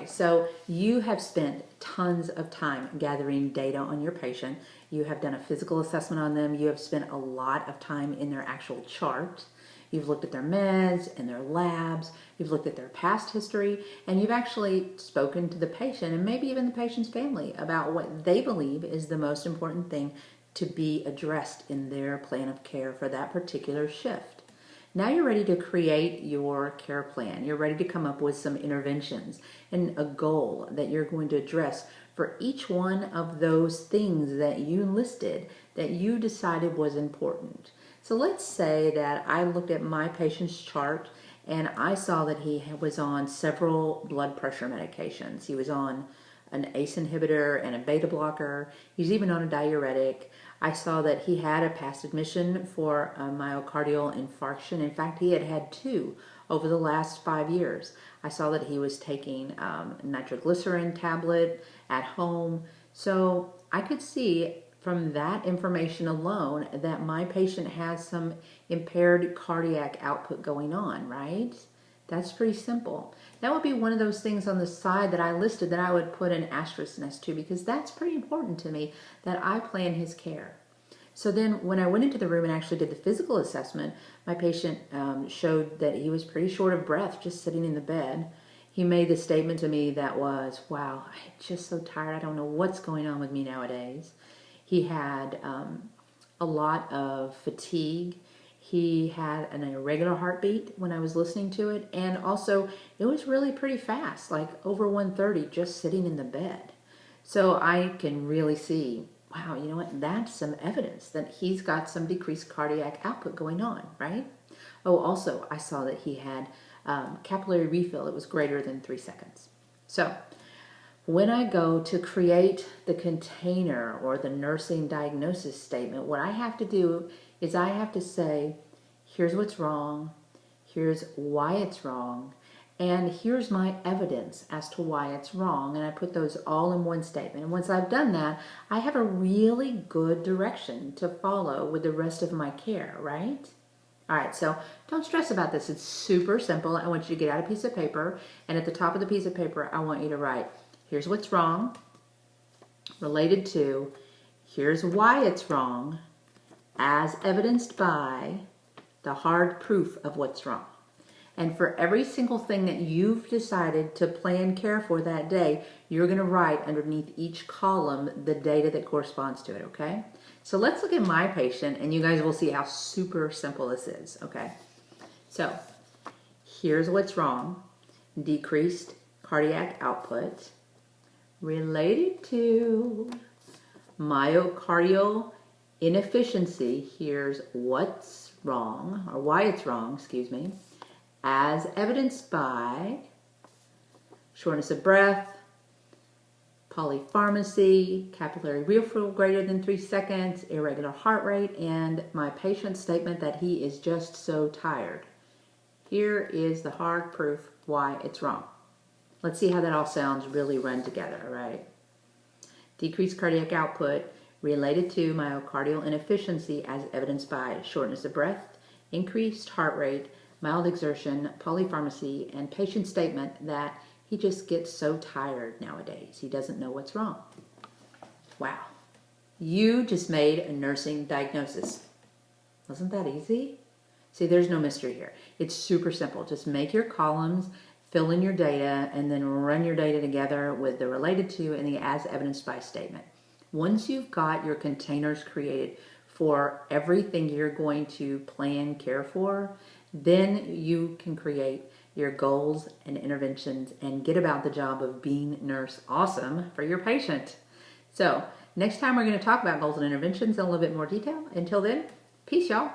so you have spent tons of time gathering data on your patient. You have done a physical assessment on them. You have spent a lot of time in their actual chart. You've looked at their meds and their labs. You've looked at their past history, and you've actually spoken to the patient and maybe even the patient's family about what they believe is the most important thing to be addressed in their plan of care for that particular shift. Now you're ready to create your care plan. You're ready to come up with some interventions and a goal that you're going to address for each one of those things that you listed that you decided was important. So let's say that I looked at my patient's chart and I saw that he was on several blood pressure medications. He was on an ACE inhibitor and a beta blocker. He's even on a diuretic. I saw that he had a past admission for a myocardial infarction. In fact, he had had 2 over the last 5 years. I saw that he was taking nitroglycerin tablet at home. So I could see from that information alone that my patient has some impaired cardiac output going on, right? That's pretty simple. That would be one of those things on the side that I listed that I would put an asterisk next to, because that's pretty important to me that I plan his care. So then when I went into the room and actually did the physical assessment, my patient showed that he was pretty short of breath just sitting in the bed. He made the statement to me that was, wow, I'm just so tired. I don't know what's going on with me nowadays. He had a lot of fatigue. He had an irregular heartbeat when I was listening to it. And also, it was really pretty fast, like over 130, just sitting in the bed. So I can really see, wow, you know what? That's some evidence that he's got some decreased cardiac output going on, right? Oh, also, I saw that he had capillary refill. It was greater than 3 seconds. So when I go to create the container or the nursing diagnosis statement, what I have to do is I have to say, here's what's wrong, here's why it's wrong, and here's my evidence as to why it's wrong. And I put those all in one statement. And once I've done that, I have a really good direction to follow with the rest of my care, right? All right, so don't stress about this. It's super simple. I want you to get out a piece of paper, and at the top of the piece of paper, I want you to write, here's what's wrong, related to, here's why it's wrong, as evidenced by the hard proof of what's wrong. And for every single thing that you've decided to plan care for that day, you're going to write underneath each column the data that corresponds to it, okay? So let's look at my patient, and you guys will see how super simple this is, okay? So here's what's wrong: decreased cardiac output related to myocardial inefficiency. Here's what's wrong, or why it's wrong, excuse me, as evidenced by shortness of breath, polypharmacy, capillary refill greater than 3 seconds, irregular heart rate, and my patient's statement that he is just so tired. Here is the hard proof why it's wrong. Let's see how that all sounds really run together, all right? Decreased cardiac output related to myocardial inefficiency as evidenced by shortness of breath, increased heart rate, mild exertion, polypharmacy, and patient statement that he just gets so tired nowadays. He doesn't know what's wrong. Wow. You just made a nursing diagnosis. Wasn't that easy? See, there's no mystery here. It's super simple. Just make your columns, fill in your data, and then run your data together with the related to and the as evidenced by statement. Once you've got your containers created for everything you're going to plan care for, then you can create your goals and interventions and get about the job of being nurse awesome for your patient. So next time we're going to talk about goals and interventions in a little bit more detail. Until then, peace, y'all.